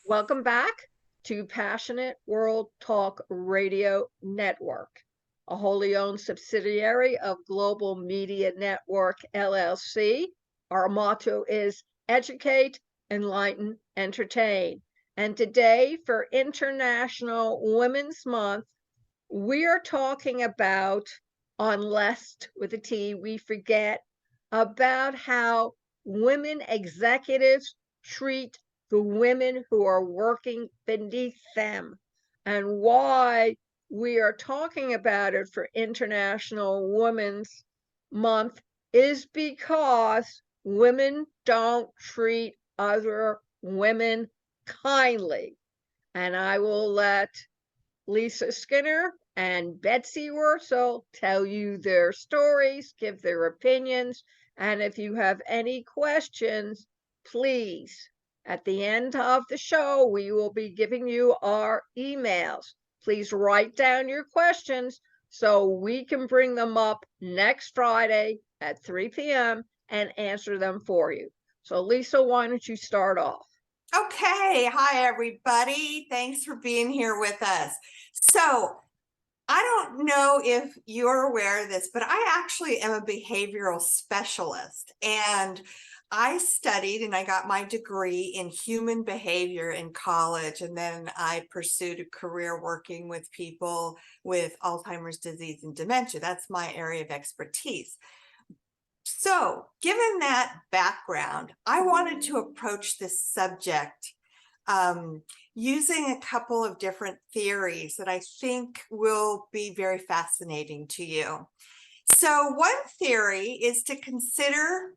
Welcome back to Passionate World Talk Radio Network, a wholly owned subsidiary of Global Media Network LLC. Our motto is Educate, Enlighten, Entertain. And today, for International Women's Month, we are talking about, unless with a T, we forget, about how women executives treat the women who are working beneath them, and why we are talking about it for International Women's Month is because women don't treat other women kindly. And I will let Lisa Skinner and Betsy Worcel tell you their stories, give their opinions, and if you have any questions, please, at the end of the show, we will be giving you our emails. Please write down your questions so we can bring them up next Friday at 3 p.m. and answer them for you. So, Lisa, why don't you start off? Okay. Hi, everybody. Thanks for being here with us. So I don't know if you're aware of this, but I actually am a behavioral specialist, and I studied and I got my degree in human behavior in college. And then I pursued a career working with people with Alzheimer's disease and dementia. That's my area of expertise. So, given that background, I wanted to approach this subject using a couple of different theories that I think will be very fascinating to you. So, one theory is to consider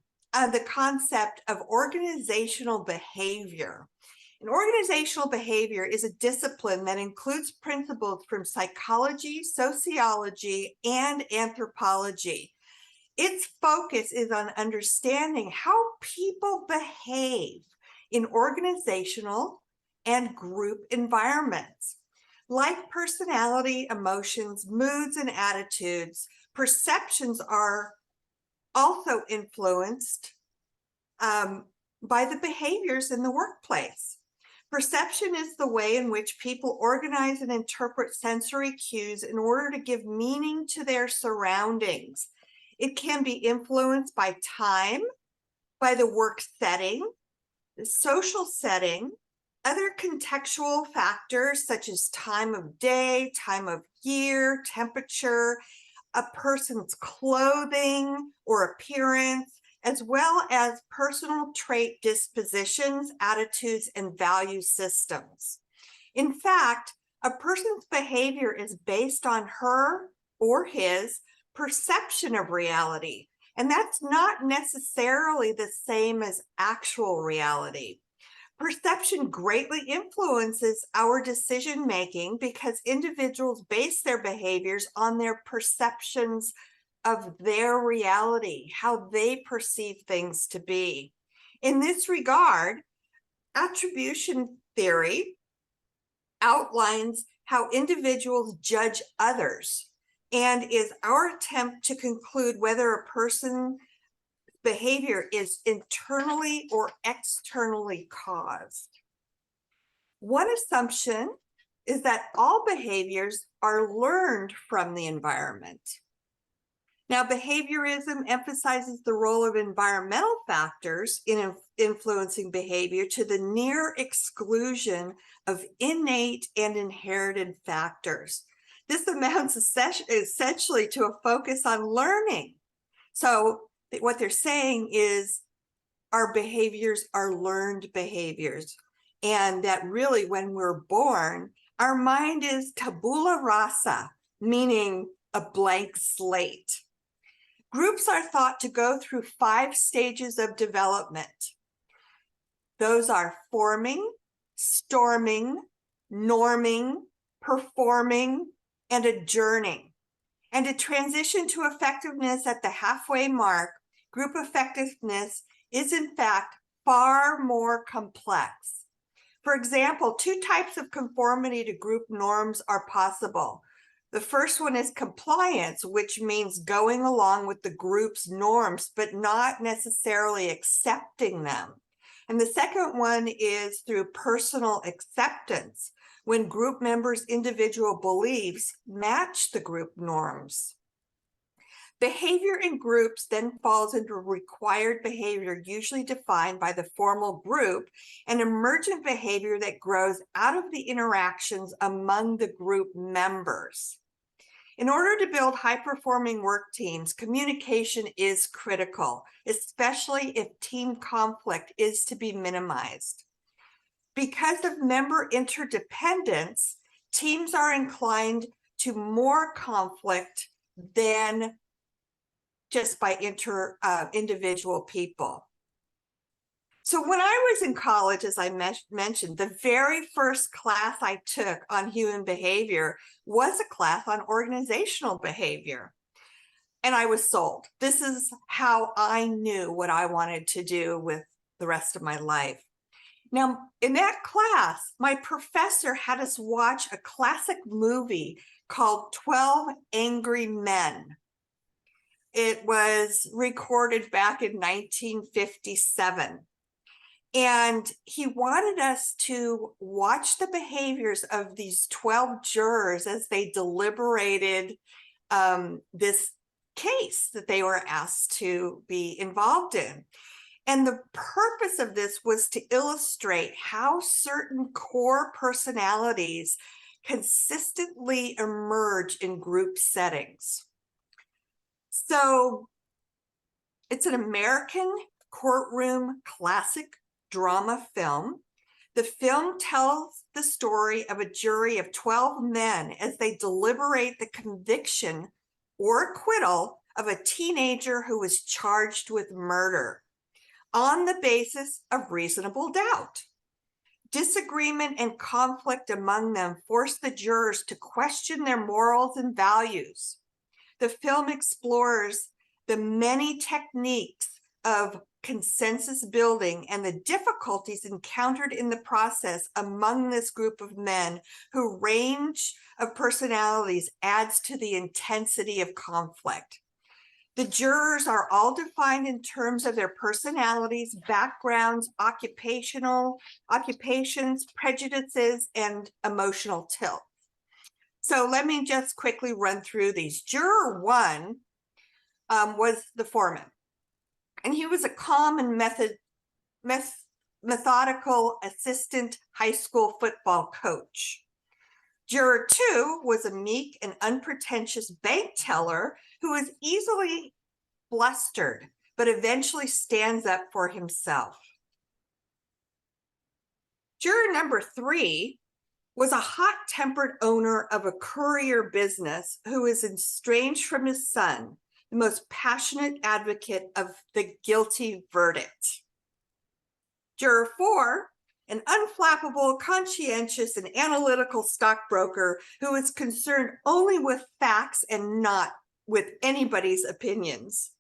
the concept of organizational behavior. And organizational behavior is a discipline that includes principles from psychology, sociology, and anthropology. Its focus is on understanding how people behave in organizational and group environments. Like personality, emotions, moods, and attitudes, perceptions are also influenced by the behaviors in the workplace. Perception is the way in which people organize and interpret sensory cues in order to give meaning to their surroundings. It can be influenced by time, by the work setting, the social setting, other contextual factors such as time of day, time of year, temperature, a person's clothing or appearance, as well as personal trait dispositions, attitudes, and value systems. In fact, a person's behavior is based on her or his perception of reality, and that's not necessarily the same as actual reality. Perception greatly influences our decision making because individuals base their behaviors on their perceptions of their reality, how they perceive things to be. In this regard, attribution theory outlines how individuals judge others and is our attempt to conclude whether a person's behavior is internally or externally caused. One assumption is that all behaviors are learned from the environment. Now, behaviorism emphasizes the role of environmental factors in influencing behavior to the near exclusion of innate and inherited factors. This amounts essentially to a focus on learning. So what they're saying is our behaviors are learned behaviors, and that really when we're born, our mind is tabula rasa, meaning a blank slate. Groups are thought to go through 5 stages of development. Those are forming, storming, norming, performing, and adjourning. And to transition to effectiveness at the halfway mark, group effectiveness is in fact far more complex. For example, 2 types of conformity to group norms are possible. The first one is compliance, which means going along with the group's norms, but not necessarily accepting them. And the second one is through personal acceptance, when group members' individual beliefs match the group norms. Behavior in groups then falls into required behavior, usually defined by the formal group, and emergent behavior that grows out of the interactions among the group members. In order to build high-performing work teams, communication is critical, especially if team conflict is to be minimized. Because of member interdependence, teams are inclined to more conflict than just by individual people. So when I was in college, as I mentioned, the very first class I took on human behavior was a class on organizational behavior. And I was sold. This is how I knew what I wanted to do with the rest of my life. Now, in that class, my professor had us watch a classic movie called 12 Angry Men. It was recorded back in 1957. And he wanted us to watch the behaviors of these 12 jurors as they deliberated this case that they were asked to be involved in. And the purpose of this was to illustrate how certain core personalities consistently emerge in group settings. So it's an American courtroom classic drama film. The film tells the story of a jury of 12 men as they deliberate the conviction or acquittal of a teenager who was charged with murder on the basis of reasonable doubt. Disagreement and conflict among them force the jurors to question their morals and values. The film explores the many techniques of consensus building and the difficulties encountered in the process among this group of men whose range of personalities adds to the intensity of conflict. The jurors are all defined in terms of their personalities, backgrounds, occupations, prejudices, and emotional tilt. So let me just quickly run through these. Juror 1 was the foreman, and he was a calm and methodical assistant high school football coach. Juror 2 was a meek and unpretentious bank teller who was easily flustered, but eventually stands up for himself. Juror number 3 was a hot-tempered owner of a courier business who is estranged from his son, the most passionate advocate of the guilty verdict. Juror 4, an unflappable, conscientious, and analytical stockbroker who is concerned only with facts and not with anybody's opinions.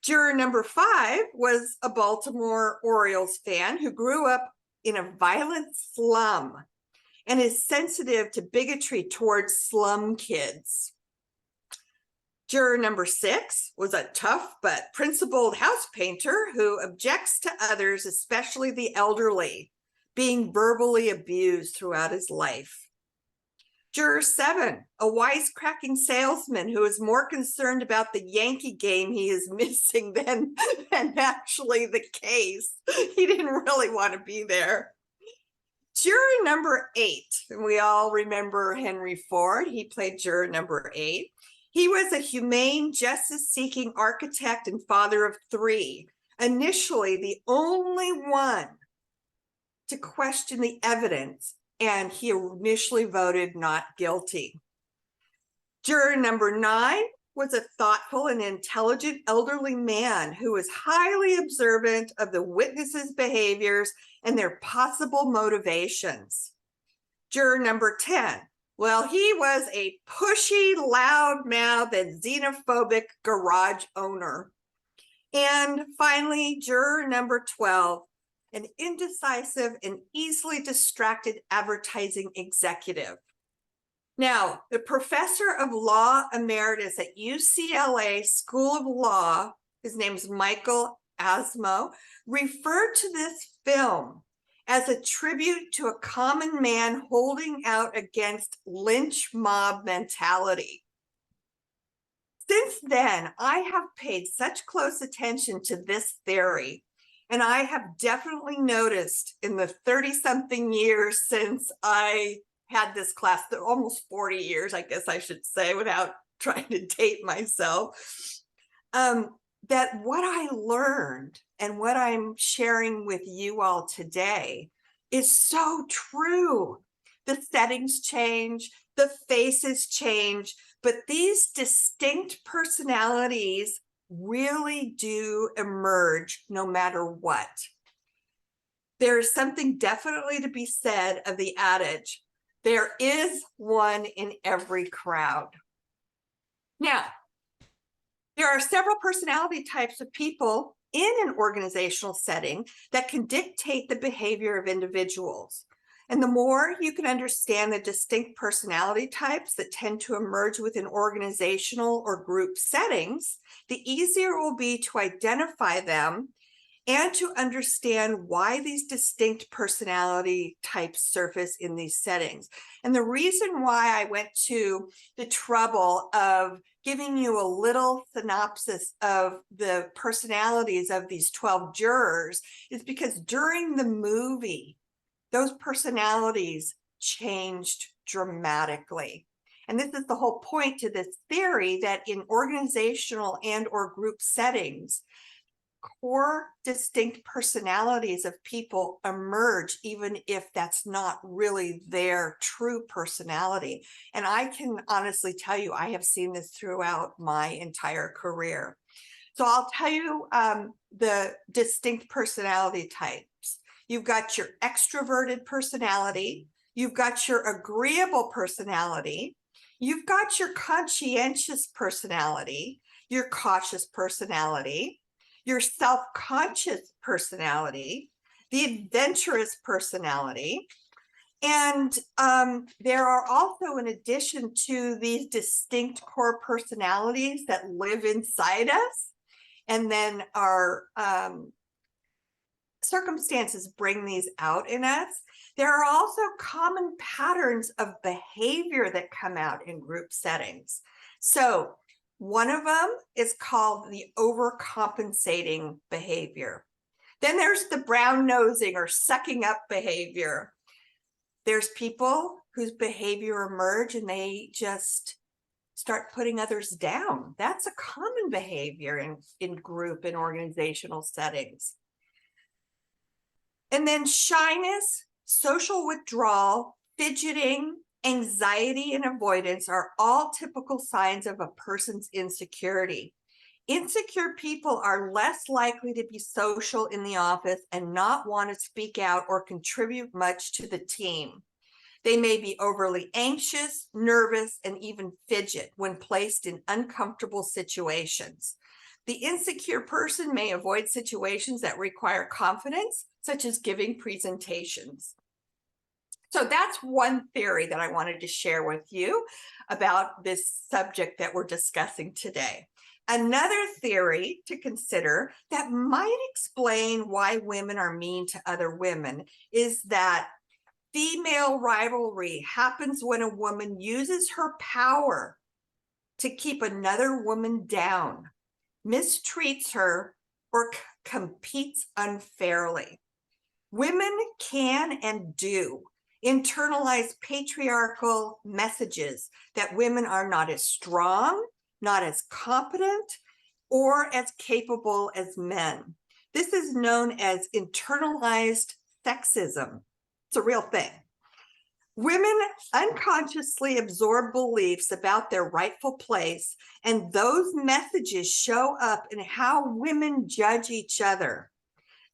Juror number 5 was a Baltimore Orioles fan who grew up in a violent slum and is sensitive to bigotry towards slum kids. Juror number 6 was a tough but principled house painter who objects to others, especially the elderly, being verbally abused throughout his life. Juror 7, a wisecracking salesman who is more concerned about the Yankee game he is missing than actually the case. He didn't really want to be there. Juror number 8, and we all remember Henry Ford. He played juror number 8. He was a humane, justice-seeking architect and father of 3, initially the only one to question the evidence, and he initially voted not guilty. Juror number 9 was a thoughtful and intelligent elderly man who was highly observant of the witnesses' behaviors and their possible motivations. Juror number 10, well, he was a pushy, loud-mouthed, and xenophobic garage owner. And finally, juror number 12, an indecisive and easily distracted advertising executive. Now, the professor of law emeritus at UCLA School of Law, his name's Michael Asmo, referred to this film as a tribute to a common man holding out against lynch mob mentality. Since then, I have paid such close attention to this theory, and I have definitely noticed in the 30-something years since I had this class, almost 40 years, I guess I should say, without trying to date myself, that what I learned and what I'm sharing with you all today is so true. The settings change, the faces change, but these distinct personalities really do emerge no matter what. There is something definitely to be said of the adage, there is one in every crowd. Now, there are several personality types of people in an organizational setting that can dictate the behavior of individuals. And the more you can understand the distinct personality types that tend to emerge within organizational or group settings, the easier it will be to identify them and to understand why these distinct personality types surface in these settings. And the reason why I went to the trouble of giving you a little synopsis of the personalities of these 12 jurors is because during the movie, those personalities changed dramatically. And this is the whole point to this theory, that in organizational and or group settings, core distinct personalities of people emerge, even if that's not really their true personality. And I can honestly tell you, I have seen this throughout my entire career. So I'll tell you the distinct personality types. You've got your extroverted personality, you've got your agreeable personality, you've got your conscientious personality, your cautious personality, your self-conscious personality, the adventurous personality. And there are also, in addition to these distinct core personalities that live inside us, and then our circumstances bring these out in us, there are also common patterns of behavior that come out in group settings. So one of them is called the overcompensating behavior. Then there's the brown nosing or sucking up behavior. There's people whose behavior emerge and they just start putting others down. That's a common behavior in group and organizational settings. And then shyness, social withdrawal, fidgeting, anxiety, and avoidance are all typical signs of a person's insecurity. Insecure people are less likely to be social in the office and not want to speak out or contribute much to the team. They may be overly anxious, nervous, and even fidget when placed in uncomfortable situations. The insecure person may avoid situations that require confidence, such as giving presentations. So that's one theory that I wanted to share with you about this subject that we're discussing today. Another theory to consider that might explain why women are mean to other women is that female rivalry happens when a woman uses her power to keep another woman down, mistreats her, or competes unfairly. Women can and do internalize patriarchal messages that women are not as strong, not as competent, or as capable as men. This is known as internalized sexism. It's a real thing. Women unconsciously absorb beliefs about their rightful place, and those messages show up in how women judge each other.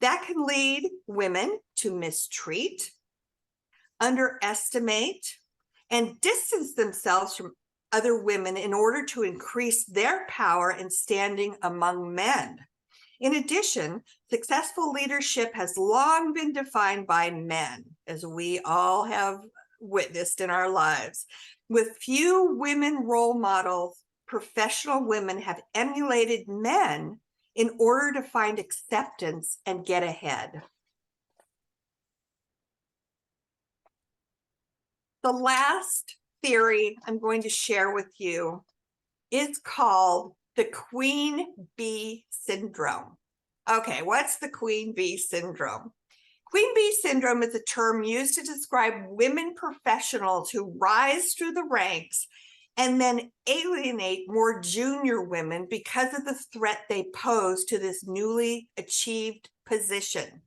That can lead women to mistreat, underestimate, and distance themselves from other women in order to increase their power and standing among men. In addition, successful leadership has long been defined by men, as we all have witnessed in our lives. With few women role models, professional women have emulated men in order to find acceptance and get ahead. The last theory I'm going to share with you is called the Queen Bee Syndrome. Okay, what's the Queen Bee Syndrome? Queen Bee Syndrome is a term used to describe women professionals who rise through the ranks and then alienate more junior women because of the threat they pose to this newly achieved position.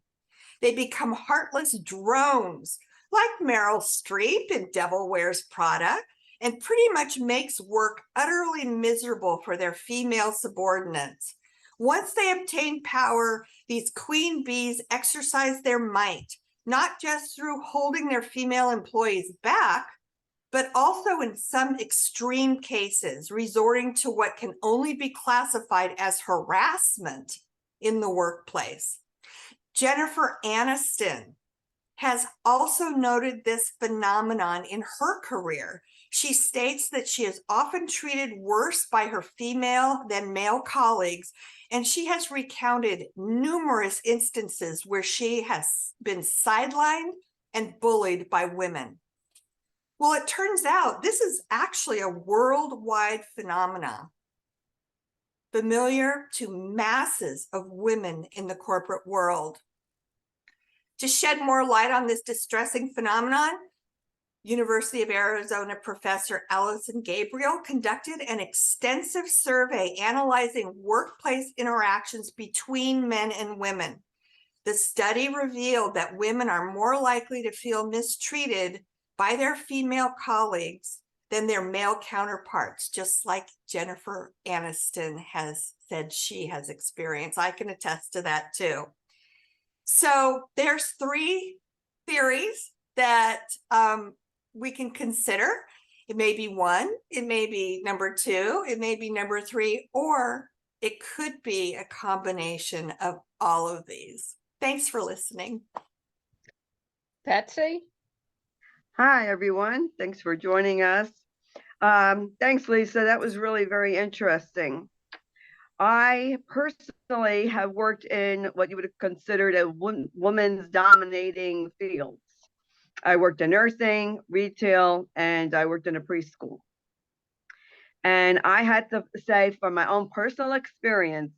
They become heartless drones, like Meryl Streep in Devil Wears Prada, and pretty much makes work utterly miserable for their female subordinates. Once they obtain power, these queen bees exercise their might, not just through holding their female employees back, but also in some extreme cases, resorting to what can only be classified as harassment in the workplace. Jennifer Aniston has also noted this phenomenon in her career. She states that she is often treated worse by her female than male colleagues, and she has recounted numerous instances where she has been sidelined and bullied by women. Well, it turns out this is actually a worldwide phenomenon, familiar to masses of women in the corporate world. To shed more light on this distressing phenomenon, University of Arizona professor Allison Gabriel conducted an extensive survey analyzing workplace interactions between men and women. The study revealed that women are more likely to feel mistreated by their female colleagues than their male counterparts, just like Jennifer Aniston has said she has experienced. I can attest to that too. So there's three theories that we can consider. It may be one, it may be number two, it may be number three, or it could be a combination of all of these. Thanks for listening. Betsy? Hi, everyone. Thanks for joining us. Thanks, Lisa. That was really very interesting. I personally have worked in what you would have considered a woman's dominating fields. I worked in nursing, retail, and I worked in a preschool. And I had to say, from my own personal experience,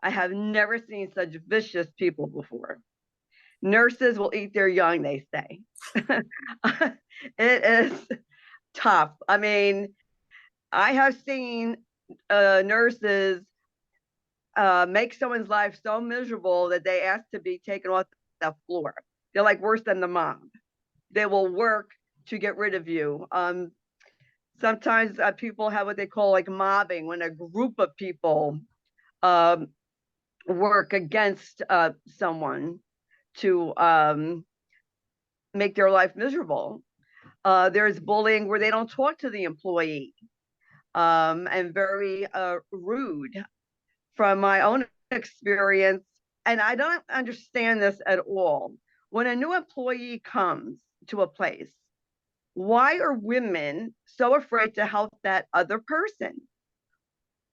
I have never seen such vicious people before. Nurses will eat their young, they say. It is tough. I mean, I have seen nurses make someone's life so miserable that they ask to be taken off the floor. They're like worse than the mob. They will work to get rid of you. Sometimes people have what they call like mobbing, when a group of people work against someone to make their life miserable. There's bullying where they don't talk to the employee and very rude. From my own experience, and I don't understand this at all. When a new employee comes to a place, why are women so afraid to help that other person?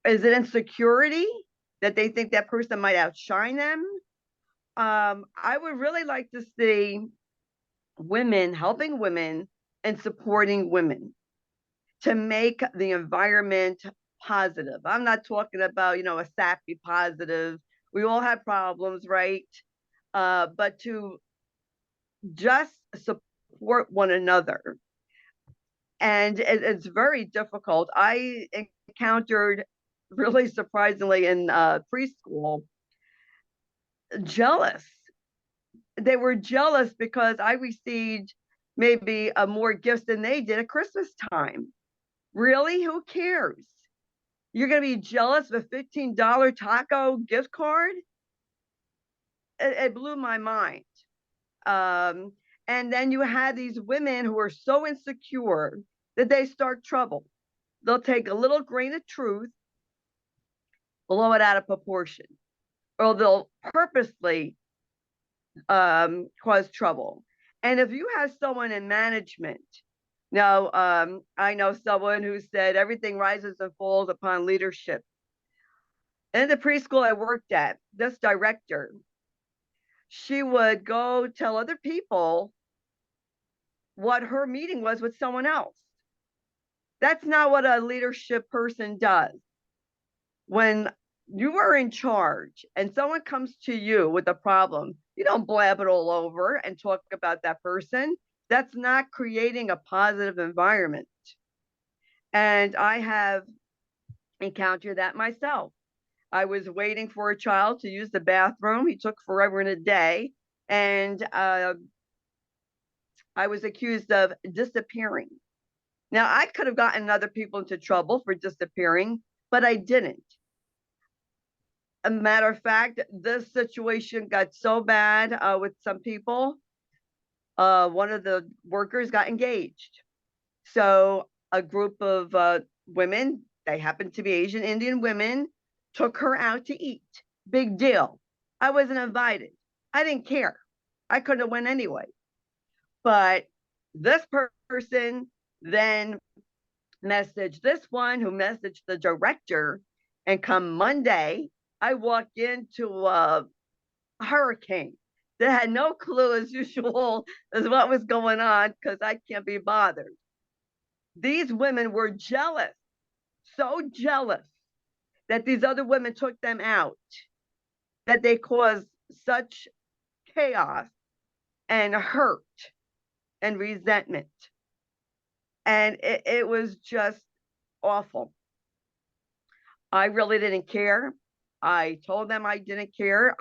Is it insecurity that they think that person might outshine them? I would really like to see women helping women and supporting women to make the environment positive. I'm not talking about, a sappy positive. We all have problems, right? But to just support one another. And it's very difficult. I encountered, really surprisingly, in preschool, jealous. They were jealous because I received maybe more gifts than they did at Christmas time. Really? Who cares? You're going to be jealous of a $15 taco gift card? It blew my mind. And then you had these women who are so insecure that they start trouble. They'll take a little grain of truth, blow it out of proportion, or they'll purposely cause trouble. And if you have someone in management, now I know someone who said everything rises and falls upon leadership. In the preschool I worked at, this director, she would go tell other people what her meeting was with someone else. That's not what a leadership person does. When you are in charge and someone comes to you with a problem, you don't blab it all over and talk about that person. That's not creating a positive environment. And I have encountered that myself. I was waiting for a child to use the bathroom. He took forever and a day. And I was accused of disappearing. Now, I could have gotten other people into trouble for disappearing, but I didn't. A matter of fact, this situation got so bad with some people. One of the workers got engaged. So a group of women, they happened to be Asian Indian women, took her out to eat. Big deal. I wasn't invited. I didn't care. I could have went anyway. But this person then messaged this one who messaged the director, and come Monday, I walked into a hurricane that had no clue as usual as what was going on because I can't be bothered. These women were jealous, so jealous that these other women took them out, that they caused such chaos and hurt and resentment. And it was just awful. I really didn't care. I told them I didn't care.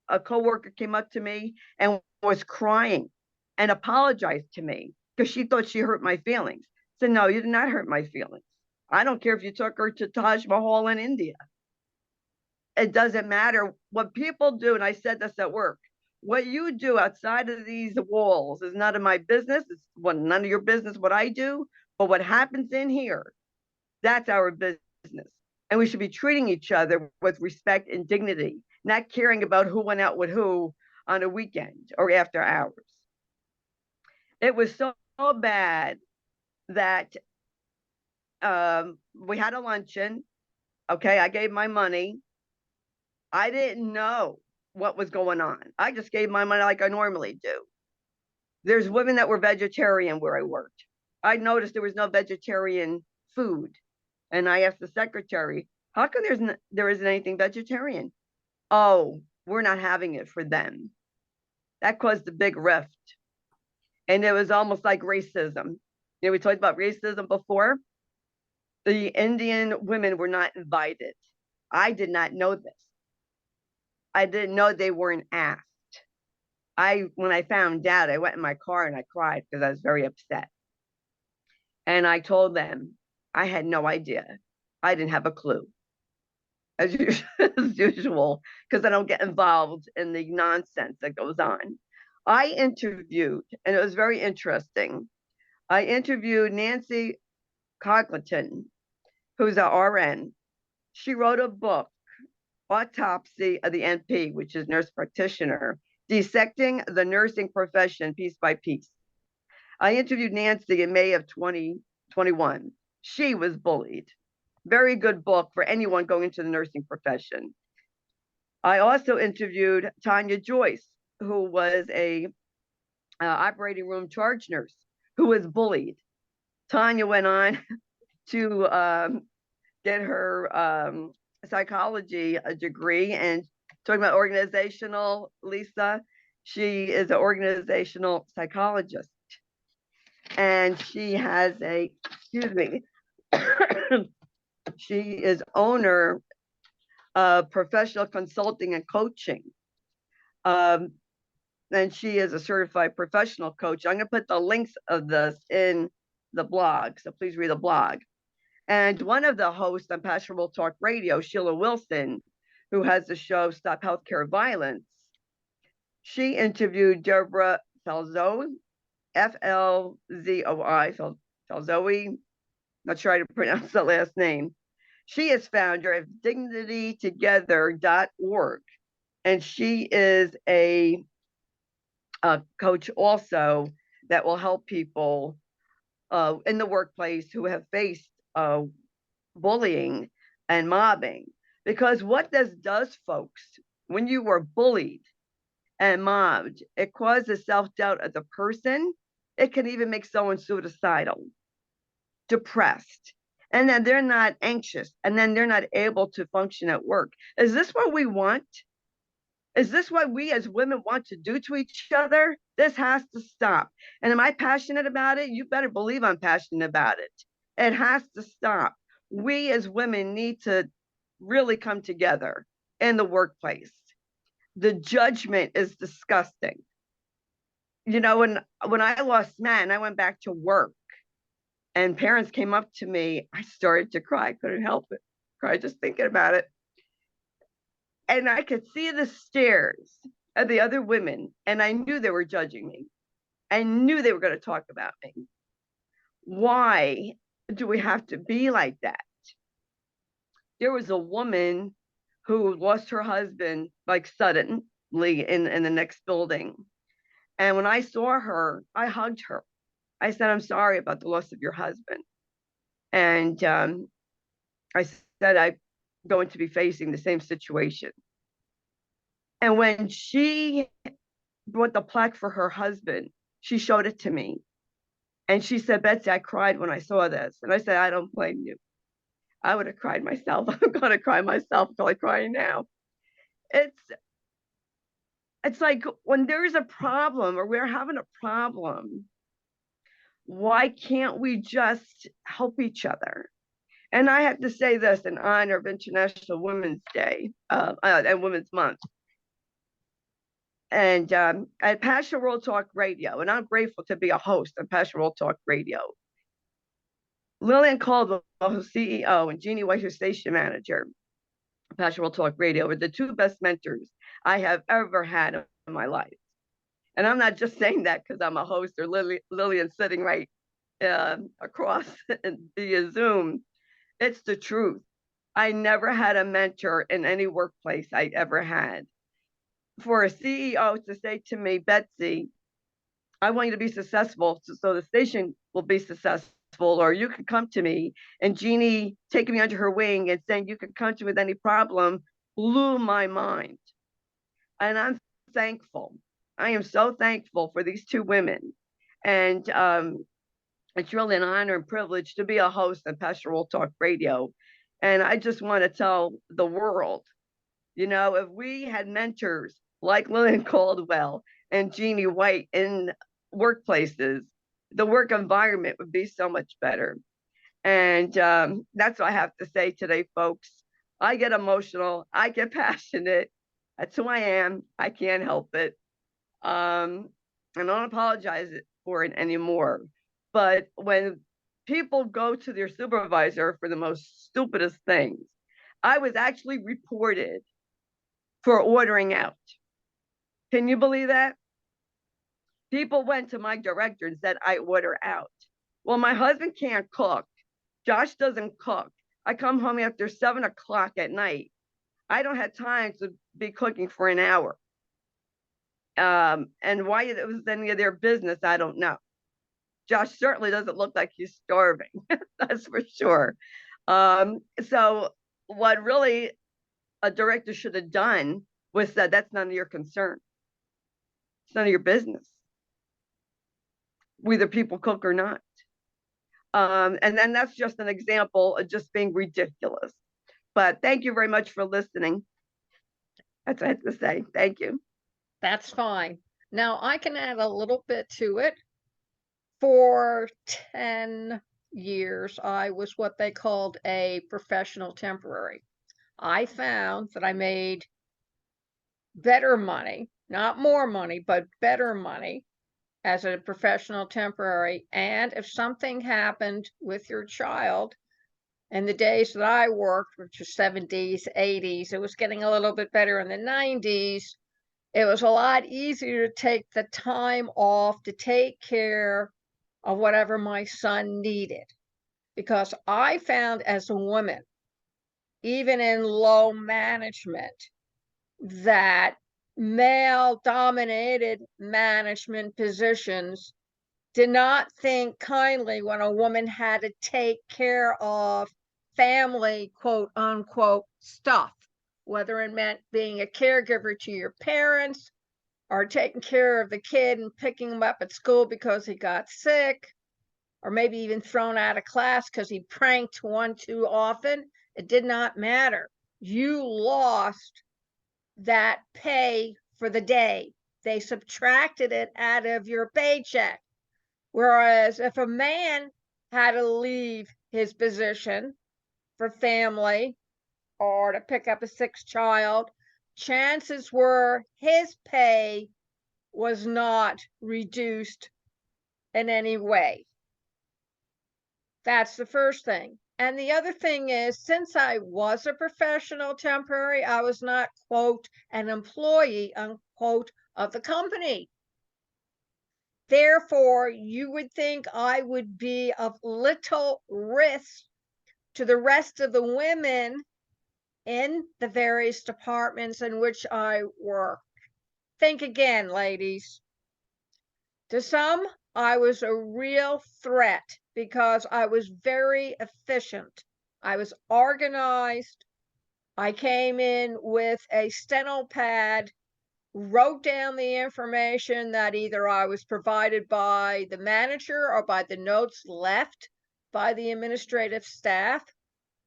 A coworker came up to me and was crying and apologized to me because she thought she hurt my feelings. I said, no, you did not hurt my feelings. I don't care if you took her to Taj Mahal in India. It doesn't matter what people do. And I said this at work. What you do outside of these walls is none of my business. It's none of your business what I do. But what happens in here, that's our business. And we should be treating each other with respect and dignity, not caring about who went out with who on a weekend or after hours. It was so bad that we had a luncheon. Okay, I gave my money. I didn't know what was going on. I just gave my money like I normally do. There's women that were vegetarian where I worked. I noticed there was no vegetarian food. And I asked the secretary, how come there isn't anything vegetarian? Oh, we're not having it for them. That caused a big rift. And it was almost like racism. You know, we talked about racism before. The Indian women were not invited. I did not know this. I didn't know they weren't asked. When I found out, I went in my car and I cried because I was very upset. And I told them I had no idea. I didn't have a clue. As usual, because I don't get involved in the nonsense that goes on. I interviewed, and it was very interesting. I interviewed Nancy Cogleton, who's a RN. She wrote a book, Autopsy of the NP, which is nurse practitioner, Dissecting the Nursing Profession Piece by Piece. I interviewed Nancy in May of 2021. She was bullied. Very good book for anyone going into the nursing profession. I also interviewed Tanya Joyce, who was a operating room charge nurse who was bullied. Tanya went on to get her psychology degree, and talking about organizational, Lisa, she is an organizational psychologist. And she has she is owner of professional consulting and coaching. And she is a certified professional coach. I'm going to put the links of this in the blog, so please read the blog. And one of the hosts on Passionable Talk Radio, Sheila Wilson, who has the show Stop Healthcare Violence, she interviewed Deborah Falzoi, F-L-Z-O-I, Falzoi, not sure how to pronounce the last name. She is founder of dignitytogether.org, and she is a coach also that will help people in the workplace who have faced bullying and mobbing. Because what this does, folks, when you were bullied and mobbed, it causes self-doubt of the person. It can even make someone suicidal, depressed, and then they're not anxious, and then they're not able to function at work. Is this what we want? Is this what we as women want to do to each other? This has to stop. And am I passionate about it? You better believe I'm passionate about it. It has to stop. We as women need to really come together in the workplace. The judgment is disgusting. You know, when I lost men, I went back to work and parents came up to me. I started to cry. I couldn't help it. Cried just thinking about it. And I could see the stares of the other women, and I knew they were judging me. I knew they were going to talk about me. Why do we have to be like that? There was a woman who lost her husband like suddenly in the next building. And when I saw her, I hugged her. I said, I'm sorry about the loss of your husband. And I said, I'm going to be facing the same situation. And when she brought the plaque for her husband, she showed it to me. And she said, Betsy, I cried when I saw this. And I said, I don't blame you. I would have cried myself. I'm going to cry myself until I cry now. It's like when there's a problem or we're having a problem, why can't we just help each other? And I have to say this in honor of International Women's Day and Women's Month. And at Passion World Talk Radio, and I'm grateful to be a host of Passion World Talk Radio. Lillian Cauldwell, who's CEO, and Jeanne, who's station manager, Passion World Talk Radio, were the two best mentors I have ever had in my life. And I'm not just saying that because I'm a host or Lillian sitting right across via Zoom. It's the truth. I never had a mentor in any workplace I ever had. For a CEO to say to me, Betsy, I want you to be successful so the station will be successful, or you can come to me, and Jeanne taking me under her wing and saying you can come to me with any problem, blew my mind. And I'm thankful. I am so thankful for these two women. And it's really an honor and privilege to be a host of Passion World Talk Radio. And I just want to tell the world, you know, if we had mentors like Lillian Cauldwell and Jeanne White in workplaces, the work environment would be so much better. And that's what I have to say today, folks. I get emotional. I get passionate. That's who I am. I can't help it. I don't apologize for it anymore. But when people go to their supervisor for the most stupidest things, I was actually reported for ordering out. Can you believe that? People went to my director and said, I order out. Well, my husband can't cook. Josh doesn't cook. I come home after 7 o'clock at night. I don't have time to be cooking for an hour. And why it was any of their business, I don't know. Josh certainly doesn't look like he's starving. That's for sure. So what really a director should have done was said, that's none of your concern. It's none of your business, whether people cook or not. And then that's just an example of just being ridiculous. But thank you very much for listening. That's what I have to say. Thank you. That's fine. Now I can add a little bit to it. For 10 years, I was what they called a professional temporary. I found that I made better money, not more money, but better money as a professional temporary. And if something happened with your child, in the days that I worked, which was 70s, 80s, it was getting a little bit better in the 90s. It was a lot easier to take the time off to take care of whatever my son needed. Because I found as a woman, even in low management, that male-dominated management positions did not think kindly when a woman had to take care of family, quote unquote, stuff. whether it meant being a caregiver to your parents or taking care of the kid and picking him up at school because he got sick, or maybe even thrown out of class because he pranked one too often. It did not matter. You lost that pay for the day. They subtracted it out of your paycheck. Whereas if a man had to leave his position for family or to pick up a sick child, chances were his pay was not reduced in any way. That's the first thing. And the other thing is, since I was a professional temporary, I was not, quote, an employee, unquote, of the company. Therefore, you would think I would be of little risk to the rest of the women in the various departments in which I work. Think again, ladies. To some, I was a real threat because I was very efficient. I was organized. I came in with a steno pad, wrote down the information that either I was provided by the manager or by the notes left by the administrative staff,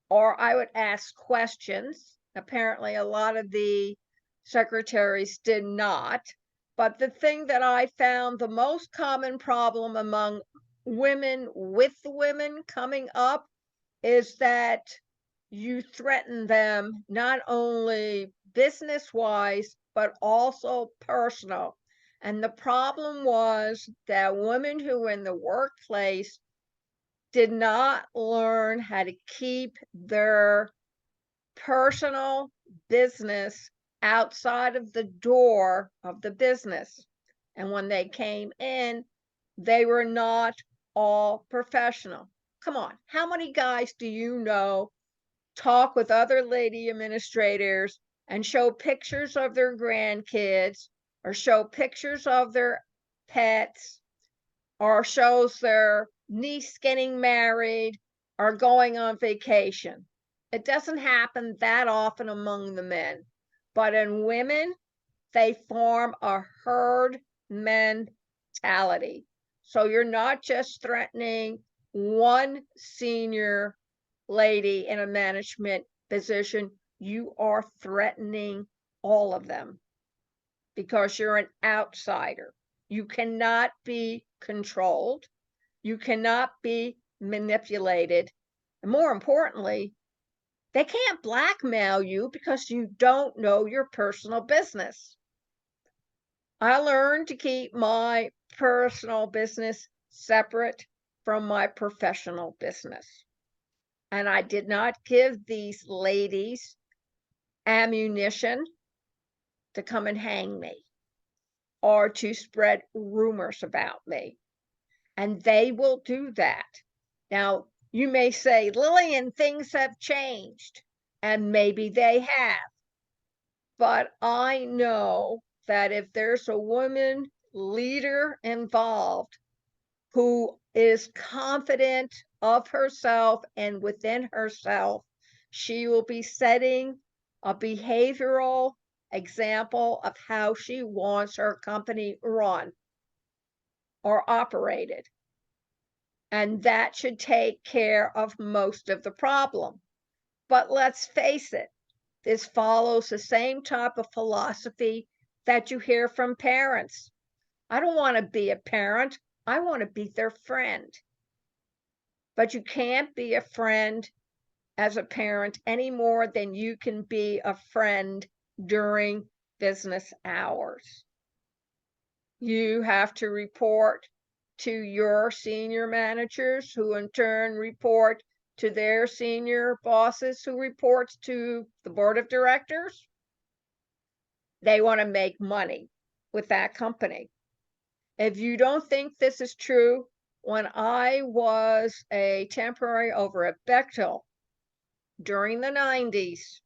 or I would ask questions. Apparently, a lot of the secretaries did not. But the thing that I found the most common problem among women with women coming up is that you threaten them not only business wise, but also personal. And the problem was that women who were in the workplace did not learn how to keep their personal business outside of the door of the business. And when they came in, they were not all professional. Come on, how many guys do you know talk with other lady administrators and show pictures of their grandkids or show pictures of their pets or shows their niece getting married or going on vacation? It doesn't happen that often among the men, but in women, they form a herd mentality. So you're not just threatening one senior lady in a management position, you are threatening all of them because you're an outsider. You cannot be controlled. You cannot be manipulated. And more importantly, they can't blackmail you because you don't know your personal business. I learned to keep my personal business separate from my professional business. And I did not give these ladies ammunition to come and hang me or to spread rumors about me. And they will do that. Now, you may say, Lillian, things have changed. And maybe they have. But I know that if there's a woman leader involved who is confident of herself and within herself, she will be setting a behavioral example of how she wants her company run or operated. And that should take care of most of the problem. But let's face it, this follows the same type of philosophy that you hear from parents. I don't want to be a parent. I want to be their friend. But you can't be a friend as a parent any more than you can be a friend during business hours. You have to report to your senior managers, who in turn report to their senior bosses, who reports to the board of directors. They want to make money with that company. If you don't think this is true, when I was a temporary over at Bechtel during the 90s,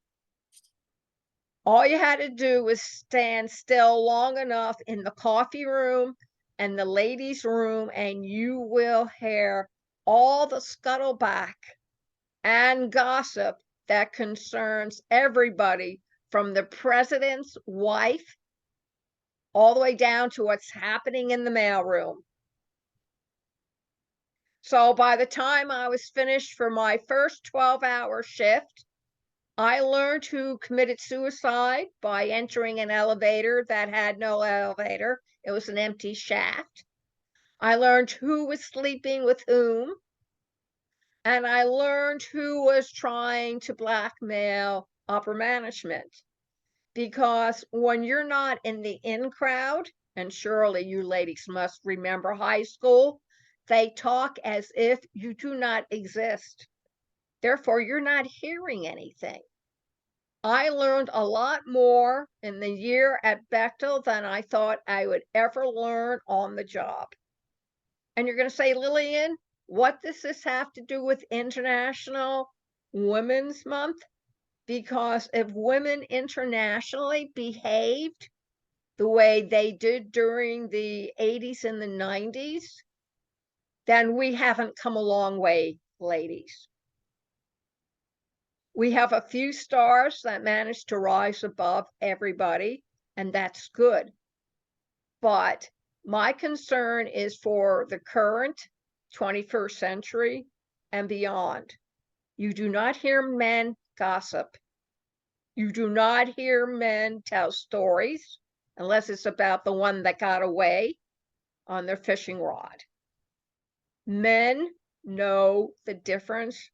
all you had to do was stand still long enough in the coffee room and the ladies' room, and you will hear all the scuttleback and gossip that concerns everybody from the president's wife all the way down to what's happening in the mailroom. So by the time I was finished for my first 12-hour shift, I learned who committed suicide by entering an elevator that had no elevator. It was an empty shaft. I learned who was sleeping with whom. And I learned who was trying to blackmail upper management. Because when you're not in the in crowd, and surely you ladies must remember high school, they talk as if you do not exist. Therefore, you're not hearing anything. I learned a lot more in the year at Bechtel than I thought I would ever learn on the job. And you're going to say, Lillian, what does this have to do with International Women's Month? Because if women internationally behaved the way they did during the 80s and the 90s, then we haven't come a long way, ladies. We have a few stars that manage to rise above everybody, and that's good. But my concern is for the current 21st century and beyond. You do not hear men gossip. You do not hear men tell stories unless it's about the one that got away on their fishing rod. Men know the difference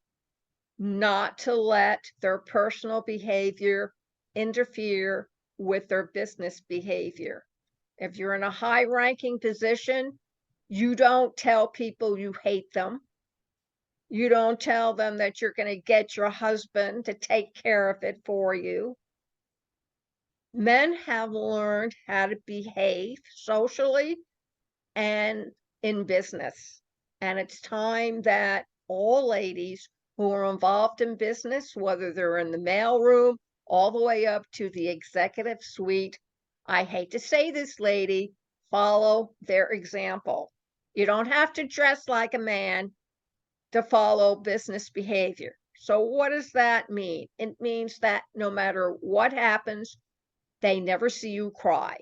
not to let their personal behavior interfere with their business behavior. If you're in a high-ranking position, you don't tell people you hate them. You don't tell them that you're going to get your husband to take care of it for you. Men have learned how to behave socially and in business. And it's time that all ladies who are involved in business, whether they're in the mailroom all the way up to the executive suite, I hate to say this, lady, follow their example. You don't have to dress like a man to follow business behavior. So what does that mean? It means that no matter what happens, they never see you cry.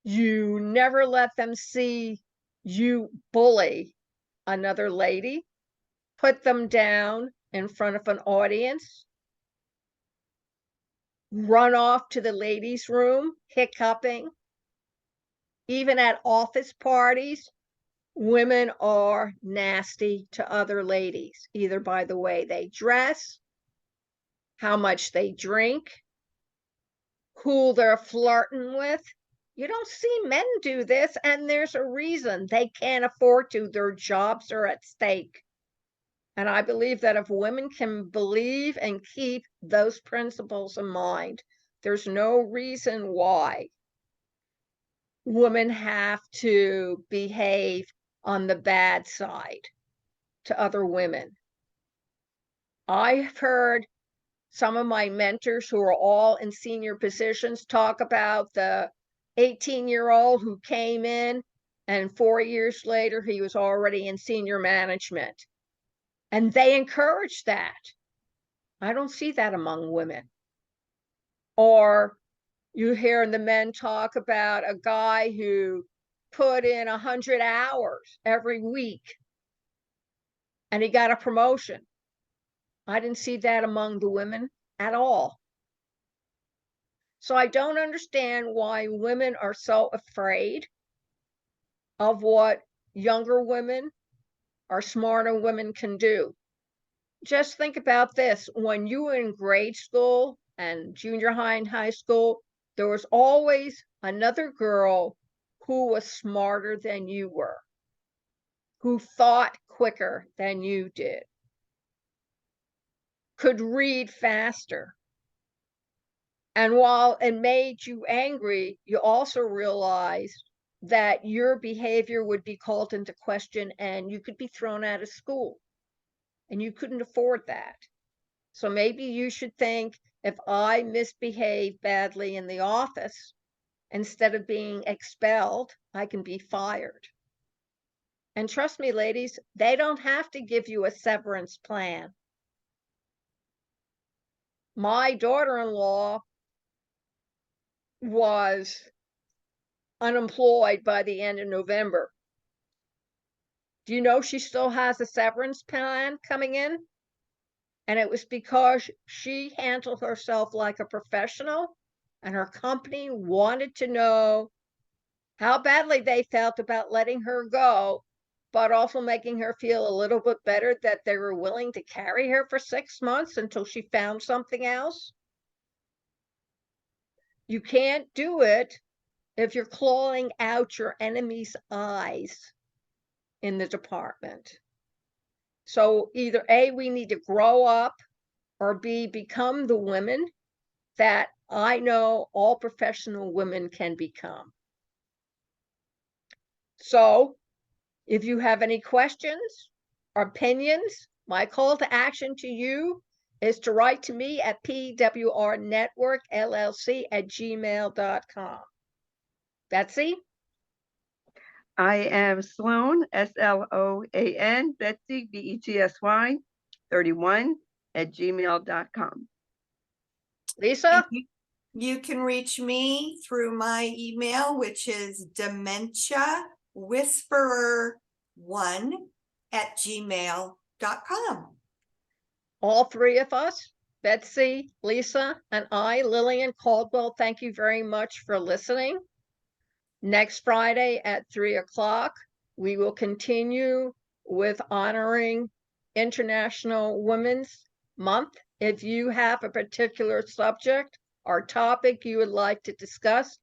You never let them see you bully another lady, put them down in front of an audience, run off to the ladies' room, hiccuping. Even at office parties, women are nasty to other ladies, either by the way they dress, how much they drink, who they're flirting with. You don't see men do this, and there's a reason. They can't afford to. Their jobs are at stake. And I believe that if women can believe and keep those principles in mind, there's no reason why women have to behave on the bad side to other women. I've heard some of my mentors who are all in senior positions talk about the 18-year-old who came in and 4 years later he was already in senior management. And they encourage that. I don't see that among women. Or you hear the men talk about a guy who put in 100 hours every week and he got a promotion. I didn't see that among the women at all. So I don't understand why women are so afraid of what younger women or smarter women can do. Just think about this. When you were in grade school and junior high and high school, there was always another girl who was smarter than you were, who thought quicker than you did, could read faster. And while it made you angry, you also realized that your behavior would be called into question and you could be thrown out of school. And you couldn't afford that. So maybe you should think, if I misbehave badly in the office, instead of being expelled, I can be fired. And trust me, ladies, they don't have to give you a severance plan. My daughter-in-law was unemployed by the end of November. Do you know she still has a severance plan coming in? And it was because she handled herself like a professional, and her company wanted to know how badly they felt about letting her go, but also making her feel a little bit better that they were willing to carry her for 6 months until she found something else. You can't do it if you're clawing out your enemy's eyes in the department. So either A, we need to grow up, or B, become the women that I know all professional women can become. So if you have any questions or opinions, my call to action to you is to write to me at pwrnetworkllc@gmail.com. Betsy? I am Sloan, SLOAN, Betsy, BETSY, 31 @gmail.com. Lisa? You can reach me through my email, which is dementiawhisperer1@gmail.com. All three of us, Betsy, Lisa, and I, Lillian Cauldwell, thank you very much for listening. Next Friday at 3 o'clock, we will continue with honoring International Women's Month. If you have a particular subject or topic you would like to discuss,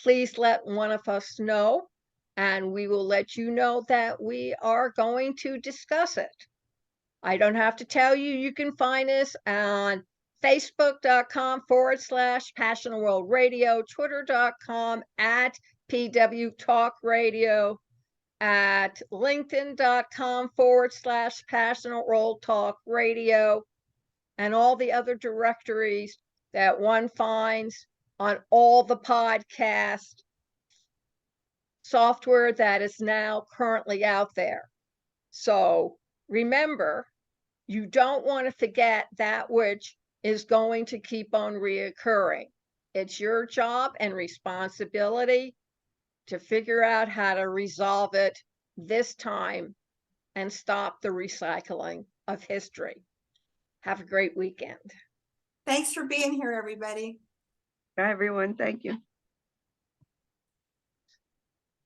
please let one of us know, and we will let you know that we are going to discuss it. I don't have to tell you, you can find us on facebook.com/Passion World Radio, twitter.com @PW Talk Radio, at linkedin.com/Passion World Talk Radio, and all the other directories that one finds on all the podcast software that is now currently out there. So remember, you don't want to forget that which is going to keep on reoccurring. It's your job and responsibility to figure out how to resolve it this time and stop the recycling of history. Have a great weekend. Thanks for being here, everybody. Bye, everyone. Thank you.